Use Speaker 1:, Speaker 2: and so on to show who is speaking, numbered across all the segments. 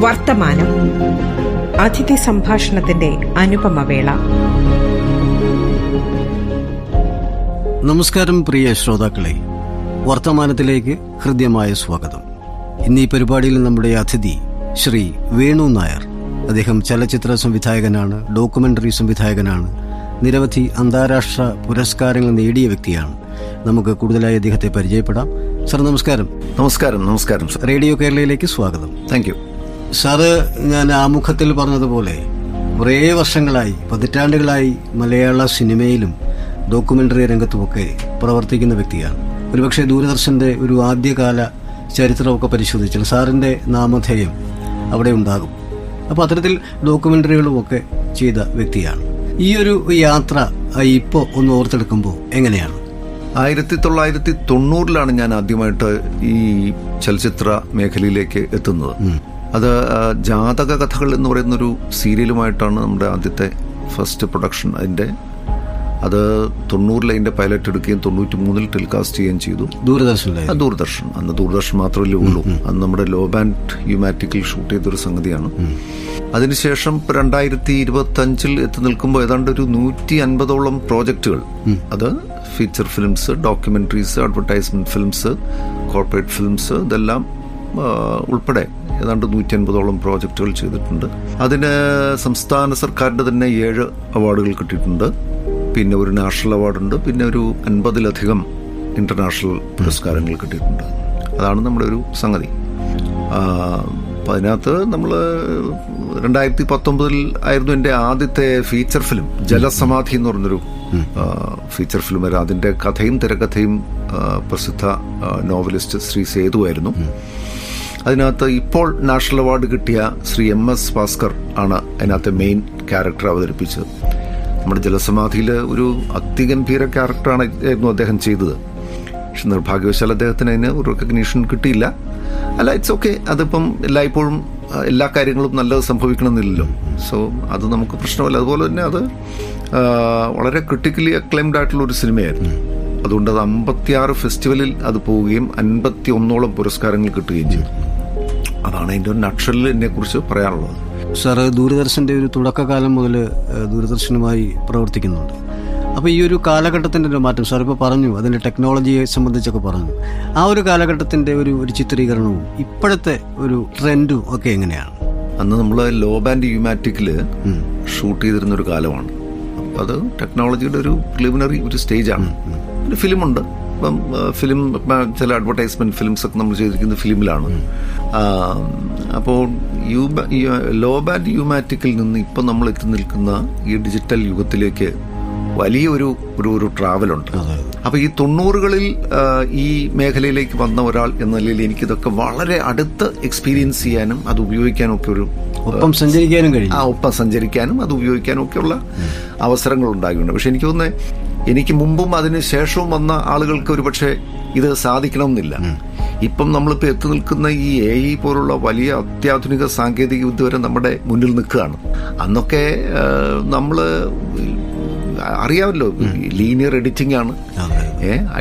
Speaker 1: വർത്തമാനം. അതിഥി സംഭാഷണത്തിന്റെ അനുപമവേള.
Speaker 2: നമസ്കാരം പ്രിയ ശ്രോതാക്കളെ, വർത്തമാനത്തിലേക്ക് ഹൃദ്യമായ സ്വാഗതം. ഇന്ന് ഈ പരിപാടിയിൽ നമ്മുടെ അതിഥി ശ്രീ വേണു നായർ. അദ്ദേഹം ചലച്ചിത്ര സംവിധായകനാണ്, ഡോക്യുമെന്ററി സംവിധായകനാണ്, നിരവധി അന്താരാഷ്ട്ര പുരസ്കാരങ്ങൾ നേടിയ വ്യക്തിയാണ്. നമുക്ക് കൂടുതലായി അദ്ദേഹത്തെ പരിചയപ്പെടാം. സാർ നമസ്കാരം.
Speaker 3: നമസ്കാരം.
Speaker 2: റേഡിയോ കേരളയിലേക്ക് സ്വാഗതം.
Speaker 3: Thank you
Speaker 2: sir. ഞാൻ ആമുഖത്തിൽ പറഞ്ഞതുപോലെ കുറേ വർഷങ്ങളായി, പതിറ്റാണ്ടുകളായി മലയാള സിനിമയിലും ഡോക്യുമെന്ററി രംഗത്തുമൊക്കെ പ്രവർത്തിക്കുന്ന വ്യക്തിയാണ്. ഒരുപക്ഷെ ദൂരദർശന്റെ ഒരു ആദ്യകാല ചരിത്രമൊക്കെ പരിശോധിച്ചാൽ സാറിന്റെ നാമധേയം അവിടെ ഉണ്ടാകും. അപ്പോൾ അത്തരത്തിൽ ഡോക്യുമെന്ററികളുമൊക്കെ ചെയ്ത വ്യക്തിയാണ്. ഈ ഒരു യാത്ര ഇപ്പോൾ ഒന്ന് ഓർത്തെടുക്കുമ്പോൾ എങ്ങനെയാണ്?
Speaker 3: 1990 ഞാൻ ആദ്യമായിട്ട് ഈ ചലച്ചിത്ര മേഖലയിലേക്ക് എത്തുന്നത്. അത് ജാതക കഥകൾ എന്ന് പറയുന്നൊരു സീരിയലുമായിട്ടാണ് നമ്മുടെ ആദ്യത്തെ ഫസ്റ്റ് പ്രൊഡക്ഷൻ. അത് 90 അതിന്റെ പൈലറ്റ് എടുക്കുകയും 93 ടെലികാസ്റ്റ് ചെയ്യുകയും ചെയ്തു. ദൂരദർശൻ. അന്ന് ദൂരദർശൻ മാത്രമല്ലേ ഉള്ളൂ. അന്ന് നമ്മുടെ ലോ ബാൻഡ് യുമാറ്റിക്കിൽ ഷൂട്ട് ചെയ്തൊരു സംഗതിയാണ്. അതിനുശേഷം 2025 എത്തി നിൽക്കുമ്പോൾ ഏതാണ്ട് ഒരു 150ഓളം പ്രോജക്റ്റുകൾ, അത് feature films, documentaries, advertisement films, corporate films, ഇതെല്ലാം ഉൾപ്പെടെ ഏതാണ്ട് 150ഓളം പ്രോജക്റ്റുകൾ ചെയ്തിട്ടുണ്ട്. അതിന് സംസ്ഥാന സർക്കാരിന്റെ തന്നെ 7 അവാർഡുകൾ കിട്ടിയിട്ടുണ്ട്. പിന്നെ ഒരു നാഷണൽ അവാർഡുണ്ട്. പിന്നെ ഒരു 50ലധികം ഇന്റർനാഷണൽ പുരസ്കാരങ്ങൾ കിട്ടിയിട്ടുണ്ട്. അതാണ് നമ്മുടെ ഒരു സംഗതി. അപ്പം അതിനകത്ത് നമ്മൾ 2019 ആയിരുന്നു എൻ്റെ ആദ്യത്തെ ഫീച്ചർ ഫിലിം, ജലസമാധി എന്ന് പറഞ്ഞൊരു ഫീച്ചർ ഫിലിം. അതിൻ്റെ കഥയും തിരക്കഥയും പ്രസിദ്ധ നോവലിസ്റ്റ് ശ്രീ സേതു ആയിരുന്നു. അതിനകത്ത് ഇപ്പോൾ നാഷണൽ അവാർഡ് കിട്ടിയ ശ്രീ MS ഭാസ്കർ ആണ് അതിനകത്തെ മെയിൻ ക്യാരക്ടർ അവതരിപ്പിച്ചത്. നമ്മുടെ ജലസമാധിയിൽ ഒരു അതിഗംഭീര ക്യാരക്ടറായിരുന്നു അദ്ദേഹം ചെയ്തത്. പക്ഷെ നിർഭാഗ്യവശാൽ അദ്ദേഹത്തിന് അതിന് ഒരു റെക്കഗ്നീഷൻ കിട്ടിയില്ല. അല്ല, ഇറ്റ്സ് ഓക്കെ. അതിപ്പം എല്ലായ്പ്പോഴും എല്ലാ കാര്യങ്ങളും നല്ലത് സംഭവിക്കണമെന്നില്ലല്ലോ. സോ അത് നമുക്ക് പ്രശ്നമല്ല. അതുപോലെ തന്നെ അത് വളരെ ക്രിട്ടിക്കലി അക്ലൈംഡ് ആയിട്ടുള്ള ഒരു സിനിമയായിരുന്നു. അതുകൊണ്ട് അത് 56 ഫെസ്റ്റിവലിൽ അത് പോവുകയും 51ഓളം പുരസ്കാരങ്ങൾ കിട്ടുകയും ചെയ്തു. അതാണ് അതിൻ്റെ ഒരു നട്ഷലിൽ എന്നെ കുറിച്ച് പറയാനുള്ളത്.
Speaker 2: സാറ് ദൂരദർശന്റെ ഒരു തുടക്കകാലം മുതൽ ദൂരദർശനുമായി പ്രവർത്തിക്കുന്നുണ്ട്. അപ്പോൾ ഈ ഒരു കാലഘട്ടത്തിൻ്റെ ഒരു മാറ്റം സാർ ഇപ്പോൾ പറഞ്ഞു, അതിൻ്റെ ടെക്നോളജിയെ സംബന്ധിച്ചൊക്കെ പറഞ്ഞു. ആ ഒരു കാലഘട്ടത്തിൻ്റെ ഒരു ചിത്രീകരണവും ഇപ്പോഴത്തെ ഒരു ട്രെൻഡും ഒക്കെ എങ്ങനെയാണ്?
Speaker 3: അന്ന് നമ്മൾ ലോ ബാൻഡ് യുമാറ്റിക്കിൽ ഷൂട്ട് ചെയ്തിരുന്നൊരു കാലമാണ്. അപ്പം അത് ടെക്നോളജിയുടെ ഒരു പ്രിലിമിനറി ഒരു സ്റ്റേജാണ്. ഒരു ഫിലിമുണ്ട്. ഇപ്പം ഫിലിം, ചില അഡ്വർടൈസ്മെന്റ് ഫിലിംസ് ഒക്കെ നമ്മൾ ചെയ്തിരിക്കുന്നത് ഫിലിമിലാണ്. അപ്പോൾ ലോ ബാൻഡ് യുമാറ്റിക്കിൽ നിന്ന് ഇപ്പം നമ്മൾ എത്തി നിൽക്കുന്ന ഈ ഡിജിറ്റൽ യുഗത്തിലേക്ക് വലിയൊരു ഒരു ട്രാവലുണ്ട്. അപ്പോൾ ഈ 90കളിൽ ഈ മേഖലയിലേക്ക് വന്ന ഒരാൾ എന്ന നിലയിൽ എനിക്കിതൊക്കെ വളരെ അടുത്ത് എക്സ്പീരിയൻസ് ചെയ്യാനും അത് ഉപയോഗിക്കാനും ഒക്കെ
Speaker 2: ഒപ്പം സഞ്ചരിക്കാനും കഴിയും.
Speaker 3: ഒപ്പം സഞ്ചരിക്കാനും അത് ഉപയോഗിക്കാനും ഒക്കെയുള്ള അവസരങ്ങൾ ഉണ്ടാകിയിട്ടുണ്ട്. പക്ഷെ എനിക്ക് തോന്നുന്നത് എനിക്ക് മുമ്പും അതിന് ശേഷവും വന്ന ആളുകൾക്ക് ഒരുപക്ഷെ ഇത് സാധിക്കണമെന്നില്ല. ഇപ്പം നമ്മളിപ്പോൾ എത്തി നിൽക്കുന്ന ഈ AI പോലുള്ള വലിയ അത്യാധുനിക സാങ്കേതിക വിദ്യ വരെ നമ്മുടെ മുന്നിൽ നിൽക്കുകയാണ്. അന്നൊക്കെ നമ്മൾ അറിയാമല്ലോ, ലീനിയർ എഡിറ്റിംഗ് ആണ്.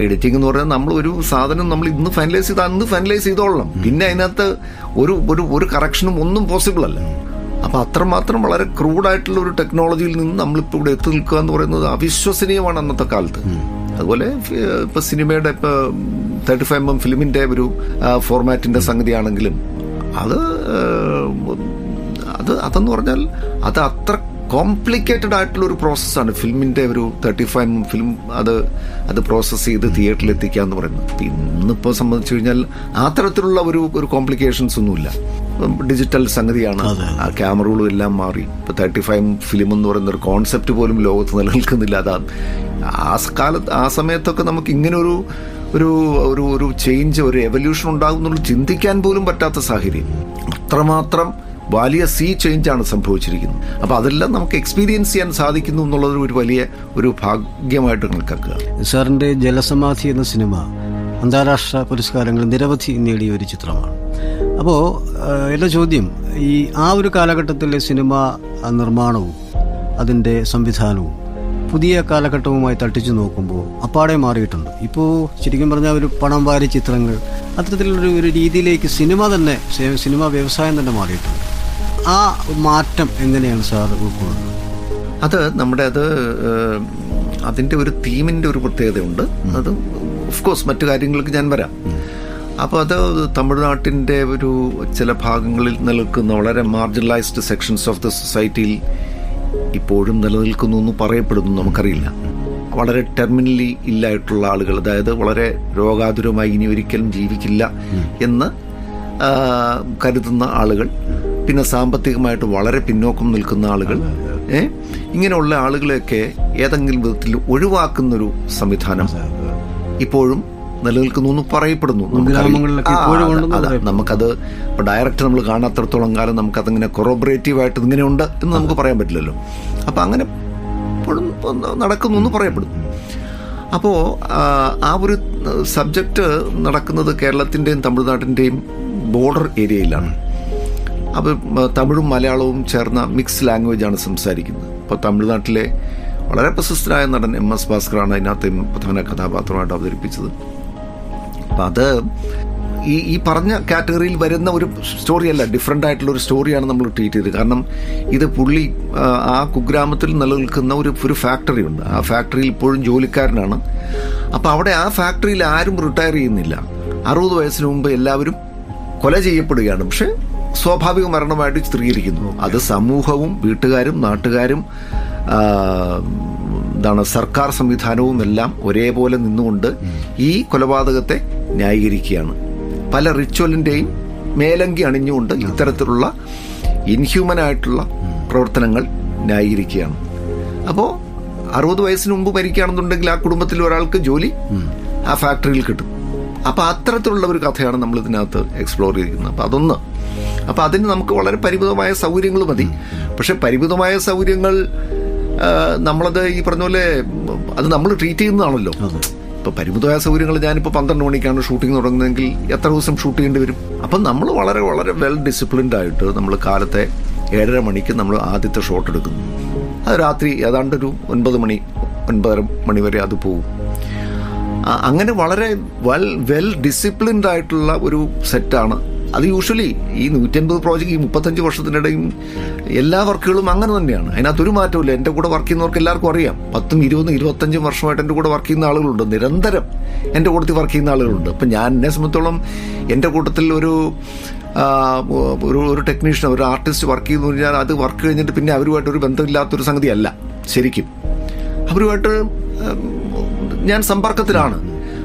Speaker 3: എഡിറ്റിംഗ് എന്ന് പറഞ്ഞാൽ നമ്മൾ ഒരു സാധനം നമ്മൾ ഇന്ന് ഫൈനലൈസ് ചെയ്ത് അന്ന് ഫൈനലൈസ് ചെയ്തോളണം. പിന്നെ അതിനകത്ത് ഒരു കറക്ഷനും ഒന്നും പോസിബിൾ അല്ല. അപ്പൊ അത്രമാത്രം വളരെ ക്രൂഡായിട്ടുള്ള ഒരു ടെക്നോളജിയിൽ നിന്ന് നമ്മളിപ്പോൾ ഇവിടെ എത്തി നിൽക്കുക എന്ന് പറയുന്നത് അവിശ്വസനീയമാണ് അന്നത്തെ കാലത്ത്. അതുപോലെ ഇപ്പൊ സിനിമയുടെ ഇപ്പൊ 35mm ഫിലിമിന്റെ ഒരു ഫോർമാറ്റിന്റെ സംഗതിയാണെങ്കിലും അതെന്ന് പറഞ്ഞാൽ അത് അത്ര കോംപ്ലിക്കേറ്റഡ് ആയിട്ടുള്ള ഒരു പ്രോസസ്സാണ്. ഫിലിമിന്റെ ഒരു 35mm ഫിലിം അത് പ്രോസസ്സ് ചെയ്ത് തിയേറ്ററിൽ എത്തിക്കുക എന്ന് പറയുന്നത്. ഇന്നിപ്പോൾ സംബന്ധിച്ചു കഴിഞ്ഞാൽ ആ തരത്തിലുള്ള ഒരു കോംപ്ലിക്കേഷൻസ് ഒന്നുമില്ല. ഡിജിറ്റൽ സംഗതിയാണ്. ആ ക്യാമറകളും എല്ലാം മാറി. ഇപ്പൊ 35mm ഫിലിം എന്ന് പറയുന്ന ഒരു കോൺസെപ്റ്റ് പോലും ലോകത്ത് നിലനിൽക്കുന്നില്ല. അതാണ് ആ സമയത്തൊക്കെ നമുക്ക് ഇങ്ങനെ ഒരു ചേഞ്ച്, ഒരു എവല്യൂഷൻ ഉണ്ടാകുന്നുള്ള ചിന്തിക്കാൻ പോലും പറ്റാത്ത സാഹചര്യം. അത്രമാത്രം വലിയ ചേഞ്ചാണ് സംഭവിച്ചിരിക്കുന്നത്. അപ്പോൾ അതെല്ലാം നമുക്ക് എക്സ്പീരിയൻസ് ചെയ്യാൻ സാധിക്കുന്നു എന്നുള്ളത് ഒരു വലിയ ഒരു ഭാഗ്യമായിട്ട് കണക്കാക്കുക.
Speaker 2: സാറിൻ്റെ ജലസമാധി എന്ന സിനിമ അന്താരാഷ്ട്ര പുരസ്കാരങ്ങൾ നിരവധി നേടിയ ഒരു ചിത്രമാണ്. അപ്പോൾ എൻ്റെ ചോദ്യം, ആ ഒരു കാലഘട്ടത്തിലെ സിനിമ നിർമ്മാണവും അതിൻ്റെ സംവിധാനവും പുതിയ കാലഘട്ടവുമായി തട്ടിച്ചു നോക്കുമ്പോൾ അപ്പാടെ മാറിയിട്ടുണ്ട്. ഇപ്പോൾ ശരിക്കും പറഞ്ഞാൽ ഒരു പണം വാരി ചിത്രങ്ങൾ, അത്തരത്തിലുള്ളൊരു രീതിയിലേക്ക് സിനിമ വ്യവസായം തന്നെ മാറിയിട്ടുണ്ട്. ആ മാറ്റം എങ്ങനെയാണ് സാർ ഉൾക്കൊള്ളുന്നത്?
Speaker 3: അത് അതിൻ്റെ ഒരു തീമിൻ്റെ ഒരു പ്രത്യേകതയുണ്ട്. അത് ഓഫ് കോഴ്സ് മറ്റു കാര്യങ്ങൾക്ക് ഞാൻ വരാം. അപ്പോൾ അത് തമിഴ്നാട്ടിൻ്റെ ഒരു ചില ഭാഗങ്ങളിൽ നിലനിൽക്കുന്ന വളരെ മാർജിനലൈസ്ഡ് സെക്ഷൻസ് ഓഫ് ദ സൊസൈറ്റിയിൽ ഇപ്പോഴും നിലനിൽക്കുന്നു എന്ന് പറയപ്പെടുന്നു, നമുക്കറിയില്ല. വളരെ ടെർമിനലി ഇല്ലായിട്ടുള്ള ആളുകൾ, അതായത് വളരെ രോഗാതുരമായി ഇനി ഒരിക്കലും ജീവിക്കില്ല എന്ന് കരുതുന്ന ആളുകൾ, പിന്നെ സാമ്പത്തികമായിട്ട് വളരെ പിന്നോക്കം നിൽക്കുന്ന ആളുകൾ, ഇങ്ങനെയുള്ള ആളുകളെയൊക്കെ ഏതെങ്കിലും വിധത്തിൽ ഒഴിവാക്കുന്നൊരു സംവിധാനം ഇപ്പോഴും നിലനിൽക്കുന്നു എന്ന് പറയപ്പെടുന്നു. നമുക്കത് ഇപ്പോൾ ഡയറക്റ്റ് നമ്മൾ കാണാത്തിടത്തോളം കാലം നമുക്കതങ്ങനെ കൊറോബറേറ്റീവായിട്ട് ഇങ്ങനെയുണ്ട് എന്ന് നമുക്ക് പറയാൻ പറ്റില്ലല്ലോ. അപ്പം അങ്ങനെ ഇപ്പോഴും നടക്കുന്നു എന്ന് പറയപ്പെടുന്നു. അപ്പോൾ ആ ഒരു സബ്ജക്റ്റ് നടക്കുന്നത് കേരളത്തിൻ്റെയും തമിഴ്നാട്ടിൻ്റെയും ബോർഡർ ഏരിയയിലാണ്. അപ്പോൾ തമിഴും മലയാളവും ചേർന്ന മിക്സ് ലാംഗ്വേജാണ് സംസാരിക്കുന്നത്. ഇപ്പോൾ തമിഴ്നാട്ടിലെ വളരെ പ്രശസ്തനായ നടൻ MS ഭാസ്കറാണ് അതിനകത്ത് പ്രധാന കഥാപാത്രമായിട്ട് അവതരിപ്പിച്ചത്. അപ്പം അത് ഈ പറഞ്ഞ കാറ്റഗറിയിൽ വരുന്ന ഒരു സ്റ്റോറിയല്ല, ഡിഫറെൻ്റ് ആയിട്ടുള്ള ഒരു സ്റ്റോറിയാണ് നമ്മൾ ട്രീറ്റ് ചെയ്തത്. കാരണം ഇത് പുള്ളി ആ കുഗ്രാമത്തിൽ നിലനിൽക്കുന്ന ഒരു ഫാക്ടറി ഉണ്ട്. ആ ഫാക്ടറിയിൽ ഇപ്പോഴും ജോലിക്കാരനാണ്. അപ്പോൾ അവിടെ ആ ഫാക്ടറിയിൽ ആരും റിട്ടയർ ചെയ്യുന്നില്ല. 60 വയസ്സിന് മുമ്പ് എല്ലാവരും കൊല ചെയ്യപ്പെടുകയാണ്. പക്ഷെ സ്വാഭാവിക മരണമായിട്ട് ചിത്രീകരിക്കുന്നു. അത് സമൂഹവും വീട്ടുകാരും നാട്ടുകാരും സർക്കാർ സംവിധാനവും എല്ലാം ഒരേപോലെ നിന്നുകൊണ്ട് ഈ കൊലപാതകത്തെ ന്യായീകരിക്കുകയാണ്. പല റിച്വലിൻ്റെയും മേലങ്കി അണിഞ്ഞുകൊണ്ട് ഇത്തരത്തിലുള്ള ഇൻഹ്യൂമനായിട്ടുള്ള പ്രവർത്തനങ്ങൾ ന്യായീകരിക്കുകയാണ്. അപ്പോൾ 60 വയസ്സിന് മുമ്പ് മരിക്കുകയാണെന്നുണ്ടെങ്കിൽ ആ കുടുംബത്തിൽ ഒരാൾക്ക് ജോലി ആ ഫാക്ടറിയിൽ കിട്ടും. അപ്പോൾ അത്തരത്തിലുള്ള ഒരു കഥയാണ് നമ്മൾ ഇതിനകത്ത് എക്സ്പ്ലോർ ചെയ്തിരിക്കുന്നത്. അപ്പോൾ അതൊന്ന്. അപ്പോൾ അതിന് നമുക്ക് വളരെ പരിമിതമായ സൗകര്യങ്ങൾ മതി. പക്ഷെ പരിമിതമായ സൗകര്യങ്ങൾ നമ്മളത് ഈ പറഞ്ഞ പോലെ അത് നമ്മൾ ട്രീറ്റ് ചെയ്യുന്നതാണല്ലോ. ഇപ്പോൾ പരിമിതമായ സൗകര്യങ്ങൾ ഞാനിപ്പോൾ 12 മണിക്കാണ് ഷൂട്ടിംഗ് തുടങ്ങുന്നതെങ്കിൽ എത്ര ദിവസം ഷൂട്ട് ചെയ്യേണ്ടി വരും? അപ്പം നമ്മൾ വളരെ വളരെ വെൽ ഡിസിപ്ലിൻഡ് ആയിട്ട് നമ്മൾ കാലത്തെ 7:30 മണിക്ക് നമ്മൾ ആദ്യത്തെ ഷോട്ട് എടുക്കുന്നു. അത് രാത്രി ഏതാണ്ട് ഒരു 9 മണി 9:30 മണി വരെ അത് പോവും. അങ്ങനെ വളരെ വെൽ ഡിസിപ്ലിൻഡ് ആയിട്ടുള്ള ഒരു സെറ്റാണ് അത്. യൂഷ്വലി ഈ 150 പ്രോജക്റ്റ്, ഈ 35 വർഷത്തിനിടയും എല്ലാ വർക്കുകളും അങ്ങനെ തന്നെയാണ്. അതിനകത്തൊരു മാറ്റമില്ല. എൻ്റെ കൂടെ വർക്ക് ചെയ്യുന്നവർക്ക് എല്ലാവർക്കും അറിയാം. 10, 20, 25 വർഷമായിട്ട് എൻ്റെ കൂടെ വർക്ക് ചെയ്യുന്ന ആളുകളുണ്ട്. നിരന്തരം എൻ്റെ കൂട്ടത്തിൽ വർക്ക് ചെയ്യുന്ന ആളുകളുണ്ട്. അപ്പം ഞാൻ എന്നെ സംബന്ധിച്ചോളം എൻ്റെ കൂട്ടത്തിൽ ഒരു ടെക്നീഷ്യൻ, ഒരു ആർട്ടിസ്റ്റ് വർക്ക് ചെയ്യുന്നു കഴിഞ്ഞാൽ അത് വർക്ക് കഴിഞ്ഞിട്ട് പിന്നെ അവരുമായിട്ടൊരു ബന്ധമില്ലാത്തൊരു സംഗതിയല്ല. ശരിക്കും അവരുമായിട്ട് ഞാൻ സമ്പർക്കത്തിലാണ്.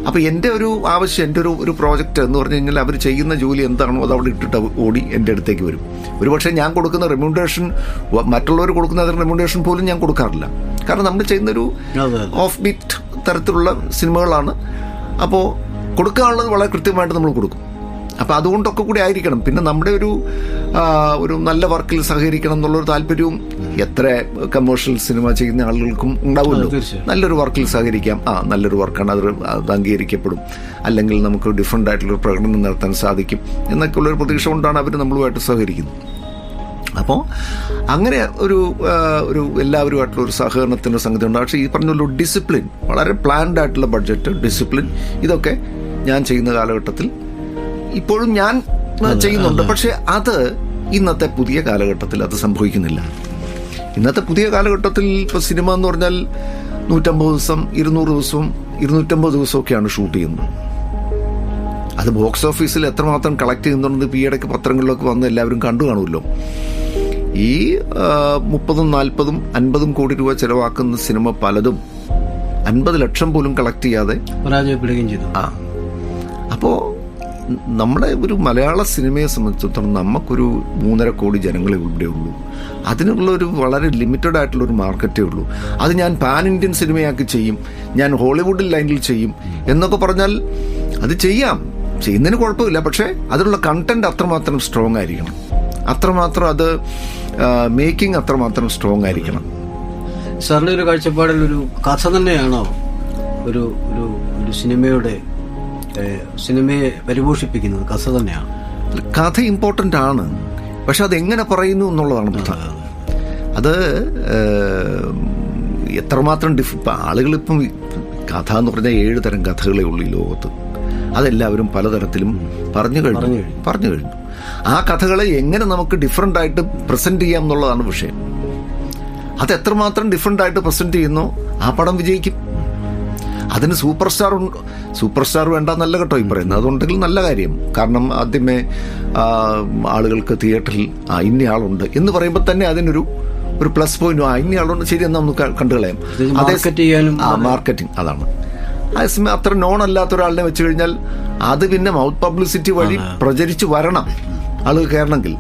Speaker 3: അപ്പോൾ എൻ്റെ ഒരു ആവശ്യം, എൻ്റെ ഒരു പ്രോജക്റ്റ് എന്ന് പറഞ്ഞു കഴിഞ്ഞാൽ അവർ ചെയ്യുന്ന ജോലി എന്താണോ അത് അവിടെ ഇട്ടിട്ട് ഓടി എൻ്റെ അടുത്തേക്ക് വരും. ഒരുപക്ഷെ ഞാൻ കൊടുക്കുന്ന റെമ്യൂണറേഷൻ, മറ്റുള്ളവർ കൊടുക്കുന്ന റെമ്യൂണറേഷൻ പോലും ഞാൻ കൊടുക്കാറില്ല. കാരണം നമ്മൾ ചെയ്യുന്നൊരു ഓഫ് ബീറ്റ് തരത്തിലുള്ള സിനിമകളാണ്. അപ്പോൾ കൊടുക്കാനുള്ളത് വളരെ കൃത്യമായിട്ട് നമ്മൾ കൊടുക്കും. അപ്പോൾ അതുകൊണ്ടൊക്കെ കൂടി ആയിരിക്കണം. പിന്നെ നമ്മുടെ ഒരു നല്ല വർക്കിൽ സഹകരിക്കണം എന്നുള്ളൊരു താല്പര്യവും എത്ര കമേഴ്ഷ്യൽ സിനിമ ചെയ്യുന്ന ആളുകൾക്കും ഉണ്ടാവുമല്ലോ. നല്ലൊരു വർക്കിൽ സഹകരിക്കാം, നല്ലൊരു വർക്കാണ്, അത് അംഗീകരിക്കപ്പെടും, അല്ലെങ്കിൽ നമുക്ക് ഡിഫറെൻ്റ് ആയിട്ടുള്ളൊരു പ്രകടനം നടത്താൻ സാധിക്കും എന്നൊക്കെയുള്ളൊരു പ്രതീക്ഷ കൊണ്ടാണ് അവർ നമ്മളുമായിട്ട് സഹകരിക്കുന്നത്. അപ്പോൾ അങ്ങനെ ഒരു എല്ലാവരുമായിട്ടുള്ള ഒരു സഹകരണത്തിൻ്റെ സംഗതി ഉണ്ട്. പക്ഷേ ഈ പറഞ്ഞുള്ള ഡിസിപ്ലിൻ, വളരെ പ്ലാൻഡ് ആയിട്ടുള്ള ബഡ്ജറ്റ്, ഡിസിപ്ലിൻ, ഇതൊക്കെ ഞാൻ ചെയ്യുന്ന കാലഘട്ടത്തിൽ ഇപ്പോഴും ഞാൻ ചെയ്യുന്നുണ്ട്. പക്ഷെ അത് ഇന്നത്തെ പുതിയ കാലഘട്ടത്തിൽ അത് സംഭവിക്കുന്നില്ല. ഇന്നത്തെ പുതിയ കാലഘട്ടത്തിൽ ഇപ്പോൾ സിനിമ എന്ന് പറഞ്ഞാൽ 150 ദിവസം 200 ദിവസവും 250 ദിവസമൊക്കെയാണ് ഷൂട്ട് ചെയ്യുന്നത്. അത് ബോക്സ് ഓഫീസിൽ എത്രമാത്രം കളക്ട് ചെയ്യുന്നുണ്ട് ഇപ്പോൾ ഈയിടയ്ക്ക് പത്രങ്ങളിലൊക്കെ വന്ന് എല്ലാവരും കണ്ടു കാണുമല്ലോ. ഈ 30, 40, 50 കോടി രൂപ ചിലവാക്കുന്ന സിനിമ പലതും 50 ലക്ഷം പോലും കളക്ട് ചെയ്യാതെ
Speaker 2: പരാജയപ്പെടുകയും ചെയ്തു.
Speaker 3: അപ്പോൾ നമ്മുടെ ഒരു മലയാള സിനിമയെ സംബന്ധിച്ചിടത്തോളം നമുക്കൊരു 3.5 കോടി ജനങ്ങളെ ഇവിടെ ഉള്ളൂ. അതിനുള്ളൊരു വളരെ ലിമിറ്റഡ് ആയിട്ടുള്ളൊരു മാർക്കറ്റേ ഉള്ളൂ. അത് ഞാൻ പാൻ ഇന്ത്യൻ സിനിമയാക്കി ചെയ്യും, ഞാൻ ഹോളിവുഡ് ലൈനിൽ ചെയ്യും എന്നൊക്കെ പറഞ്ഞാൽ അത് ചെയ്യുന്നതിന് കുഴപ്പമില്ല. പക്ഷേ അതിലുള്ള കണ്ടന്റ് അത്രമാത്രം സ്ട്രോങ് ആയിരിക്കണം, അത്രമാത്രം അത് മേക്കിംഗ് അത്രമാത്രം സ്ട്രോങ് ആയിരിക്കണം.
Speaker 2: സാറിൻ്റെ ഒരു കാഴ്ചപ്പാടിൽ ഒരു കഥ തന്നെയാണോ ഒരു സിനിമയെ പരിപോഷിപ്പിക്കുന്നത്? കഥ തന്നെയാണ്.
Speaker 3: കഥ ഇമ്പോർട്ടൻ്റ് ആണ്, പക്ഷെ അതെങ്ങനെ പറയുന്നു എന്നുള്ളതാണ് പ്രധാനം. അത് എത്രമാത്രം ഇപ്പം ആളുകളിപ്പം കഥ എന്ന് പറഞ്ഞാൽ 7 തരം കഥകളേ ഉള്ളൂ ഈ ലോകത്ത്. അതെല്ലാവരും പലതരത്തിലും പറഞ്ഞു കഴിഞ്ഞു. ആ കഥകളെ എങ്ങനെ നമുക്ക് ഡിഫറൻ്റ് ആയിട്ട് പ്രസന്റ് ചെയ്യാം എന്നുള്ളതാണ് വിഷയം. അത് എത്രമാത്രം ഡിഫറൻ്റ് ആയിട്ട് പ്രസന്റ് ചെയ്യുന്നോ ആ പടം വിജയിക്കും. അതിന് സൂപ്പർ സ്റ്റാർ വേണ്ടെന്നല്ല കേട്ടോ ഈ പറയുന്നത്. അതുണ്ടെങ്കിൽ നല്ല കാര്യം. കാരണം ആദ്യമേ ആളുകൾക്ക് തിയേറ്ററിൽ ഇന്നയാളുണ്ട് എന്ന് പറയുമ്പോൾ തന്നെ അതിനൊരു പ്ലസ് പോയിന്റ്. ഇന്നയാളുണ്ട്, ശരി, എന്നാൽ നമുക്ക് കണ്ടുകളയാം. മാർക്കറ്റിംഗ് അതാണ്. അതേസമയം അത്ര നോൺ അല്ലാത്ത ഒരാളിനെ വെച്ച് കഴിഞ്ഞാൽ അത് പിന്നെ മൗത്ത് പബ്ലിസിറ്റി വഴി പ്രചരിച്ചു വരണം, ആളുകൾ കയറണമെങ്കിൽ.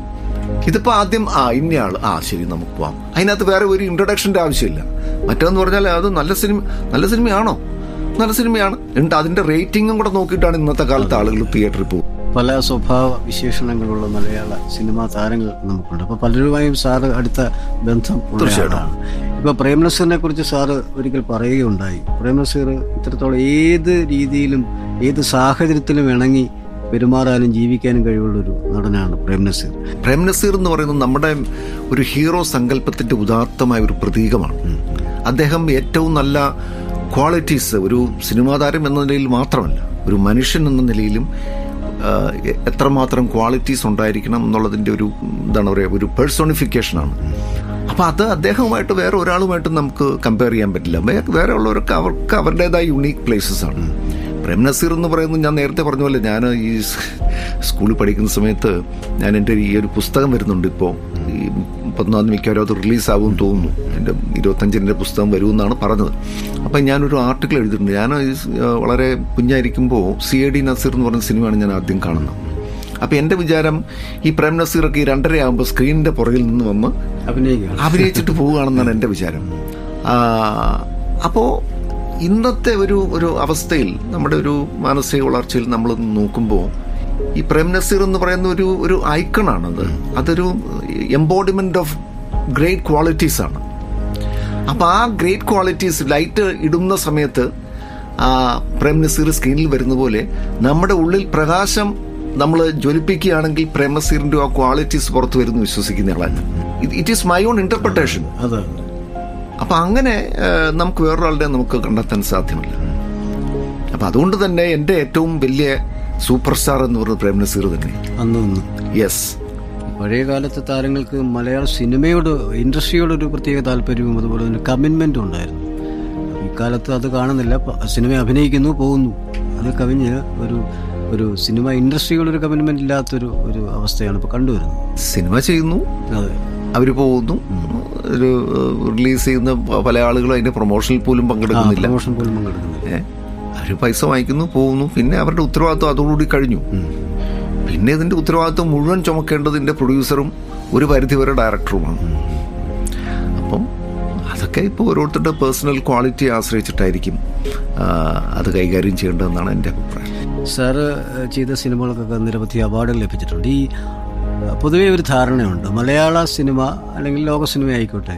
Speaker 3: ഇതിപ്പോ ആദ്യം ഇന്നയാൾ, ശരി നമുക്ക് പോവാം. അതിനകത്ത് വേറെ ഒരു ഇൻട്രൊഡക്ഷന്റെ ആവശ്യമില്ല. മറ്റേന്ന് പറഞ്ഞാൽ അത് നല്ല സിനിമയാണോ? നല്ല സിനിമയാണ്. എന്നിട്ട് അതിന്റെ റേറ്റിംഗും കൂടെ നോക്കിയിട്ടാണ് ഇന്നത്തെ കാലത്ത് ആളുകൾ തിയേറ്ററിൽ പോകും.
Speaker 2: പല സ്വഭാവ വിശേഷണങ്ങളുള്ള മലയാള സിനിമാ താരങ്ങൾ നമുക്കുണ്ട്. അപ്പൊ പലരുമായും സാറ് അടുത്ത ബന്ധം ഉള്ളതാണ്. ഇപ്പൊ പ്രേംനസീറിനെ കുറിച്ച് സാറ് ഒരിക്കൽ പറയുകയുണ്ടായി. പ്രേംനസീർ ഇത്രത്തോളം ഏത് രീതിയിലും ഏത് സാഹചര്യത്തിലും ഇണങ്ങി പെരുമാറാനും ജീവിക്കാനും കഴിവുള്ളൊരു നടനാണ് പ്രേംനസീർ.
Speaker 3: പ്രേംനസീർ എന്ന് പറയുന്നത് നമ്മുടെ ഒരു ഹീറോ സങ്കല്പത്തിന്റെ ഉദാത്തമായ ഒരു പ്രതീകമാണ്. അദ്ദേഹം ഏറ്റവും നല്ല ക്വാളിറ്റീസ് ഒരു സിനിമാ താരം എന്ന നിലയിൽ മാത്രമല്ല, ഒരു മനുഷ്യൻ എന്ന നിലയിലും എത്രമാത്രം ക്വാളിറ്റീസ് ഉണ്ടായിരിക്കണം എന്നുള്ളതിൻ്റെ ഒരു എന്താണ് പറയുക, ഒരു പേഴ്സോണിഫിക്കേഷനാണ്. അപ്പോൾ അത് അദ്ദേഹവുമായിട്ട് വേറെ ഒരാളുമായിട്ടും നമുക്ക് കമ്പയർ ചെയ്യാൻ പറ്റില്ല. വേറെ ഉള്ളവരൊക്കെ അവർക്ക് അവരുടേതായ യുണീക്ക് പ്ലേസസ് ആണ്. പ്രേംനസീർ എന്ന് പറയുന്നത് ഞാൻ നേരത്തെ പറഞ്ഞ പോലെ, ഞാൻ ഈ സ്കൂളിൽ പഠിക്കുന്ന സമയത്ത് എൻ്റെ ഈ ഒരു പുസ്തകം വരുന്നുണ്ട്. ഇപ്പോൾ ഈ 11 മിക്കവാറും അത് റിലീസാകുമെന്ന് തോന്നുന്നു. എൻ്റെ 25 പുസ്തകം വരുമെന്നാണ് പറഞ്ഞത്. അപ്പം ഞാനൊരു ആർട്ടിക്കിൾ എഴുതിയിട്ടുണ്ട്. ഞാൻ വളരെ കുഞ്ഞായിരിക്കുമ്പോൾ CID നസീർ എന്ന് പറയുന്ന സിനിമയാണ് ഞാൻ ആദ്യം കാണുന്നത്. അപ്പം എൻ്റെ വിചാരം ഈ പ്രേംനസീറൊക്കെ ഈ 2:30 ആകുമ്പോൾ സ്ക്രീനിൻ്റെ പുറകിൽ നിന്ന് വന്ന് അഭിനയിച്ചിട്ട് പോവുകയാണെന്നാണ് എൻ്റെ വിചാരം. അപ്പോൾ ഇന്നത്തെ ഒരു അവസ്ഥയിൽ നമ്മുടെ ഒരു മാനസിക വളർച്ചയിൽ നമ്മൾ നോക്കുമ്പോൾ ഈ പ്രേംനസീർ എന്ന് പറയുന്ന ഒരു ഐക്കണാണത്. അതൊരു എംബോഡിമെന്റ് ഓഫ് ഗ്രേറ്റ് ക്വാളിറ്റീസ് ആണ്. അപ്പോൾ ആ ഗ്രേറ്റ് ക്വാളിറ്റീസ് ലൈറ്റ് ഇടുന്ന സമയത്ത് പ്രേംനസീർ സ്ക്രീനിൽ വരുന്ന പോലെ നമ്മുടെ ഉള്ളിൽ പ്രകാശം നമ്മൾ ജ്വലിപ്പിക്കുകയാണെങ്കിൽ പ്രേംനസീറിന്റെ ആ ക്വാളിറ്റീസ് പുറത്തു വരുന്നു വിശ്വസിക്കുന്ന ആളാണ്. It is my own interpretation. അപ്പം അങ്ങനെ നമുക്ക് വേറൊരാളുടെ നമുക്ക് കണ്ടെത്താൻ സാധ്യമല്ല. അപ്പം അതുകൊണ്ട് തന്നെ എൻ്റെ ഏറ്റവും വലിയ സൂപ്പർ സ്റ്റാർ എന്ന് പറയുന്നത് പ്രേംനസീർ തന്നെ
Speaker 2: അന്ന്.
Speaker 3: യെസ്.
Speaker 2: പഴയ കാലത്തെ താരങ്ങൾക്ക് മലയാള സിനിമയോട്, ഇൻഡസ്ട്രിയോട് ഒരു പ്രത്യേക താല്പര്യവും അതുപോലെ തന്നെ കമ്മിറ്റ്മെൻറ്റും ഉണ്ടായിരുന്നു. ഇക്കാലത്ത് അത് കാണുന്നില്ല. സിനിമ അഭിനയിക്കുന്നു, പോകുന്നു. അത് കവിഞ്ഞ് ഒരു സിനിമ ഇൻഡസ്ട്രിയോടൊരു കമ്മിറ്റ്മെന്റ് ഇല്ലാത്തൊരു അവസ്ഥയാണ് ഇപ്പോൾ കണ്ടുവരുന്നത്.
Speaker 3: സിനിമ ചെയ്യുന്നു,
Speaker 2: അതെ,
Speaker 3: അവർ പോകുന്നു, ഒരു റിലീസ് ചെയ്യുന്ന പല ആളുകളും അതിന്റെ പ്രൊമോഷനിൽ പോലും പങ്കെടുക്കുന്നില്ല. അവർ പൈസ വാങ്ങിക്കുന്നു, പോകുന്നു. പിന്നെ അവരുടെ ഉത്തരവാദിത്വം അതോടുകൂടി കഴിഞ്ഞു. പിന്നെ ഇതിന്റെ ഉത്തരവാദിത്വം മുഴുവൻ ചുമക്കേണ്ടതിന്റെ പ്രൊഡ്യൂസറും ഒരു പരിധിവരെ ഡയറക്ടറുമാണ്. അപ്പം അതൊക്കെ ഇപ്പോൾ ഓരോരുത്തരുടെ പേഴ്സണൽ ക്വാളിറ്റി ആശ്രയിച്ചിട്ടായിരിക്കും അത് കൈകാര്യം ചെയ്യേണ്ടതെന്നാണ് എൻ്റെ അഭിപ്രായം.
Speaker 2: സാറ് ചെയ്ത സിനിമകൾക്കൊക്കെ നിരവധി അവാർഡുകൾ ലഭിച്ചിട്ടുണ്ട്. ഈ പൊതുവെ ഒരു ധാരണയുണ്ട്, മലയാള സിനിമ അല്ലെങ്കിൽ ലോക സിനിമ ആയിക്കോട്ടെ,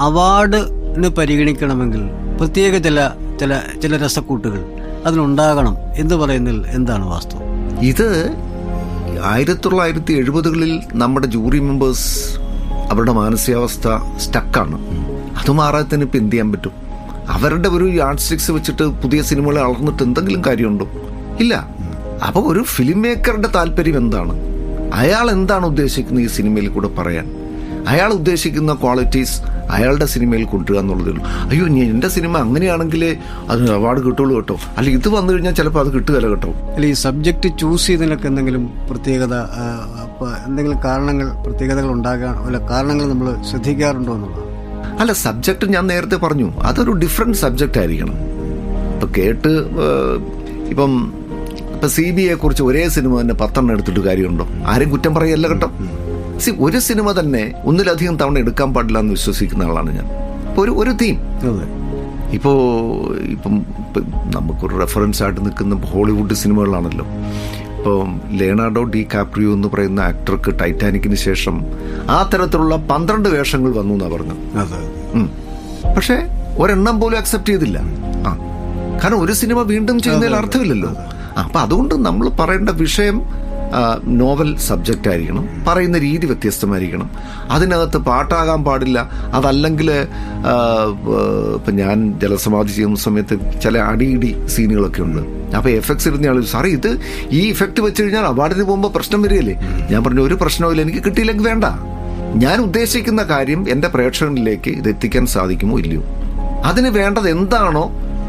Speaker 2: അവാർഡിന് പരിഗണിക്കണമെങ്കിൽ പ്രത്യേക ചില രസക്കൂട്ടുകൾ അതിനുണ്ടാകണം എന്ന് പറയുന്നതിൽ എന്താണ് വാസ്തവം?
Speaker 3: ഇത് 1970-കളിൽ നമ്മുടെ ജൂറി മെമ്പേഴ്സ് അവരുടെ മാനസികാവസ്ഥ സ്റ്റക്കാണ്. അത് മാറാതെ തന്നെ ഇപ്പം എന്ത് ചെയ്യാൻ പറ്റും? അവരുടെ ഒരു യാർഡ് സ്റ്റിക്സ് വെച്ചിട്ട് പുതിയ സിനിമകളെ അളർന്നിട്ട് എന്തെങ്കിലും കാര്യമുണ്ടോ? ഇല്ല. അപ്പോൾ ഒരു ഫിലിം മേക്കറുടെ താല്പര്യം എന്താണ്? അയാൾ എന്താണ് ഉദ്ദേശിക്കുന്നത് ഈ സിനിമയിൽ കൂടെ പറയാൻ? അയാൾ ഉദ്ദേശിക്കുന്ന ക്വാളിറ്റീസ് അയാളുടെ സിനിമയിൽ കൊണ്ടുവരിക എന്നുള്ളതേ ഉള്ളൂ. അയ്യോ, എൻ്റെ സിനിമ അങ്ങനെയാണെങ്കിലേ അത് അവാർഡ് കിട്ടുള്ളൂ കേട്ടോ, അല്ലെങ്കിൽ ഇത് വന്നു കഴിഞ്ഞാൽ ചിലപ്പോൾ അത് കിട്ടുകയില്ല കേട്ടോ.
Speaker 2: അല്ല, ഈ സബ്ജക്റ്റ് ചൂസ് ചെയ്തതിനൊക്കെ എന്തെങ്കിലും പ്രത്യേകത, എന്തെങ്കിലും പ്രത്യേകതകൾ ഉണ്ടാകാൻ വല്ല കാരണങ്ങൾ നമ്മൾ ശ്രദ്ധിക്കാറുണ്ടോ എന്നുള്ളത്?
Speaker 3: അല്ല, സബ്ജക്റ്റ് ഞാൻ നേരത്തെ പറഞ്ഞു, അതൊരു ഡിഫറെൻറ്റ് സബ്ജക്റ്റ് ആയിരിക്കണം. ഇപ്പം ഇപ്പം CBIയെ കുറിച്ച് ഒരേ സിനിമ തന്നെ 10 എടുത്തിട്ട് കാര്യമുണ്ടോ? ആരും കുറ്റം പറയല്ല കേട്ടോ. ഒരു സിനിമ തന്നെ ഒന്നിലധികം തവണ എടുക്കാൻ പാടില്ല എന്ന് വിശ്വസിക്കുന്ന ആളാണ് ഞാൻ. ഒരു തീം ഇപ്പം നമുക്കൊരു റെഫറൻസ് ആയിട്ട് നിൽക്കുന്ന ഹോളിവുഡ് സിനിമകളാണല്ലോ. ഇപ്പം ലിയോണാർഡോ ഡി കാപ്രിയോ എന്ന് പറയുന്ന ആക്ടർക്ക് ടൈറ്റാനിക്കിന് ശേഷം ആ തരത്തിലുള്ള 12 വേഷങ്ങൾ വന്നു എന്നാണ് പറഞ്ഞത്. പക്ഷെ ഒരെണ്ണം പോലും അക്സെപ്റ്റ് ചെയ്തില്ല. കാരണം ഒരു സിനിമ വീണ്ടും ചെയ്യുന്നതിൽ അർത്ഥമില്ലല്ലോ. അപ്പം അതുകൊണ്ട് നമ്മൾ പറയേണ്ട വിഷയം നോവൽ സബ്ജക്റ്റ് ആയിരിക്കണം, പറയുന്ന രീതി വ്യത്യസ്തമായിരിക്കണം, അതിനകത്ത് പാട്ടാകാൻ പാടില്ല. അതല്ലെങ്കിൽ ഇപ്പം ഞാൻ ജലസമാധി ചെയ്യുന്ന സമയത്ത് ചില അടിയിടി സീനുകളൊക്കെ ഉണ്ട്. അപ്പോൾ എഫക്ട്സ് ഇരുന്ന ആൾ സാറേ ഇത് ഈ ഇഫക്റ്റ് വെച്ച് കഴിഞ്ഞാൽ അവാർഡിന് പോകുമ്പോൾ പ്രശ്നം വരികയല്ലേ. ഞാൻ പറഞ്ഞു ഒരു പ്രശ്നവുമില്ല, എനിക്ക് കിട്ടിയില്ലെങ്കിൽ വേണ്ട. ഞാൻ ഉദ്ദേശിക്കുന്ന കാര്യം എൻ്റെ പ്രേക്ഷകരിലേക്ക് ഇത് എത്തിക്കാൻ സാധിക്കുമോ ഇല്ലയോ, അതിന് വേണ്ടത് എന്താണോ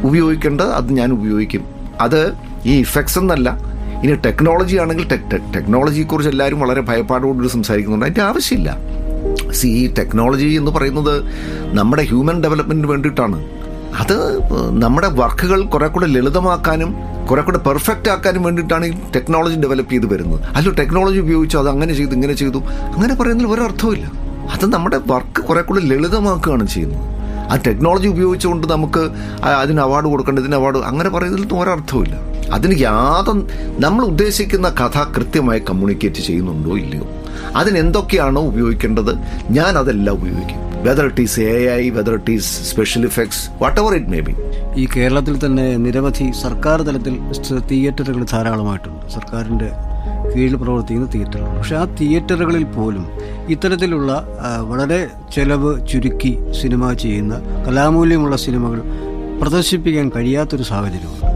Speaker 3: ഉപയോഗിക്കേണ്ടത് അത് ഞാൻ ഉപയോഗിക്കും. അത് ഈ ഇഫക്ട്സ് എന്നല്ല. ഇനി ടെക്നോളജി ആണെങ്കിൽ ടെക്നോളജിയെക്കുറിച്ച് എല്ലാവരും വളരെ ഭയപ്പാടോടുകൂടി സംസാരിക്കുന്നുണ്ട്. അതിൻ്റെ ആവശ്യമില്ല. ഈ ടെക്നോളജി എന്ന് പറയുന്നത് നമ്മുടെ ഹ്യൂമൻ ഡെവലപ്മെൻറ്റിന് വേണ്ടിയിട്ടാണ്. അത് നമ്മുടെ വർക്കുകൾ കുറെ കൂടെ ലളിതമാക്കാനും കുറെ കൂടെ പെർഫെക്റ്റ് ആക്കാനും വേണ്ടിയിട്ടാണ് ഈ ടെക്നോളജി ഡെവലപ്പ് ചെയ്ത് വരുന്നത്. അല്ല ടെക്നോളജി ഉപയോഗിച്ചു അത് അങ്ങനെ ചെയ്തു ഇങ്ങനെ ചെയ്തു അങ്ങനെ പറയുന്നതിൽ ഒരർത്ഥമില്ല. അത് നമ്മുടെ വർക്ക് കുറെ കൂടെ ലളിതമാക്കുകയാണ് ചെയ്യുന്നത്. ആ ടെക്നോളജി ഉപയോഗിച്ചുകൊണ്ട് നമുക്ക് അതിന് അവാർഡ് കൊടുക്കേണ്ട ഇതിന് അവാർഡ് അങ്ങനെ പറയുന്നതിൽ ഒരർത്ഥമില്ല. അതിന് നമ്മൾ ഉദ്ദേശിക്കുന്ന കഥ കൃത്യമായി കമ്മ്യൂണിക്കേറ്റ് ചെയ്യുന്നുണ്ടോ ഇല്ലയോ, അതിനെന്തൊക്കെയാണോ ഉപയോഗിക്കേണ്ടത് ഞാൻ അതെല്ലാം ഉപയോഗിക്കും. Whether it is AI, whether it is special effects, what ever it may be.
Speaker 2: ഈ കേരളത്തിൽ തന്നെ നിരവധി സർക്കാർ തലത്തിൽ തിയേറ്ററുകൾ ധാരാളമായിട്ടുണ്ട്, സർക്കാരിൻ്റെ കീഴിൽ പ്രവർത്തിക്കുന്ന തിയേറ്ററുകൾ. പക്ഷെ ആ തിയേറ്ററുകളിൽ പോലും ഇത്തരത്തിലുള്ള വളരെ ചെലവ് ചുരുക്കി സിനിമ ചെയ്യുന്ന കലാമൂല്യമുള്ള സിനിമകൾ പ്രദർശിപ്പിക്കാൻ കഴിയാത്തൊരു സാഹചര്യമുണ്ട്.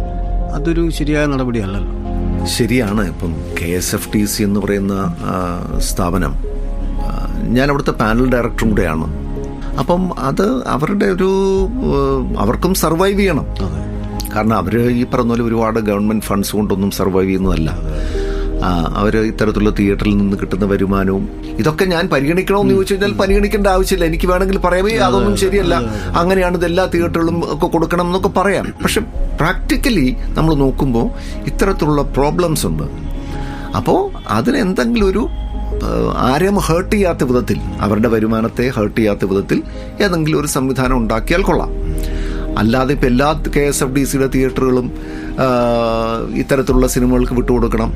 Speaker 2: അതൊരു ശരിയായ നടപടിയല്ലല്ലോ.
Speaker 3: ശരിയാണ്. ഇപ്പം KSFTC എന്ന് പറയുന്ന സ്ഥാപനം, ഞാൻ അവിടുത്തെ പാനൽ ഡയറക്ടറും കൂടെയാണ്. അപ്പം അത് അവരുടെ അവർക്കും സർവൈവ് ചെയ്യണം. കാരണം അവർ ഈ പറഞ്ഞ പോലെ ഒരുപാട് ഗവൺമെൻറ് ഫണ്ട്സ് കൊണ്ടൊന്നും സർവൈവ് ചെയ്യുന്നതല്ല. അവർ ഇത്തരത്തിലുള്ള തിയേറ്ററിൽ നിന്ന് കിട്ടുന്ന വരുമാനവും ഇതൊക്കെ ഞാൻ പരിഗണിക്കണമെന്ന് ചോദിച്ചു കഴിഞ്ഞാൽ പരിഗണിക്കേണ്ട ആവശ്യമില്ല. എനിക്ക് വേണമെങ്കിൽ പറയാമേ അതൊന്നും ശരിയല്ല, അങ്ങനെയാണ് ഇത് എല്ലാ തിയേറ്ററുകളും ഒക്കെ കൊടുക്കണം എന്നൊക്കെ പറയാം. പക്ഷെ പ്രാക്ടിക്കലി നമ്മൾ നോക്കുമ്പോൾ ഇത്തരത്തിലുള്ള പ്രോബ്ലംസ് ഉണ്ട്. അപ്പോൾ അതിനെന്തെങ്കിലും ഒരു ആരെയും ഹേർട്ട് ചെയ്യാത്ത വിധത്തിൽ, അവരുടെ വരുമാനത്തെ ഹേർട്ട് ചെയ്യാത്ത വിധത്തിൽ ഏതെങ്കിലും ഒരു സംവിധാനം ഉണ്ടാക്കിയാൽ കൊള്ളാം. അല്ലാതെ ഇപ്പം എല്ലാ KSFDCയുടെ തിയേറ്ററുകളും ഇത്തരത്തിലുള്ള സിനിമകൾക്ക് വിട്ടുകൊടുക്കണം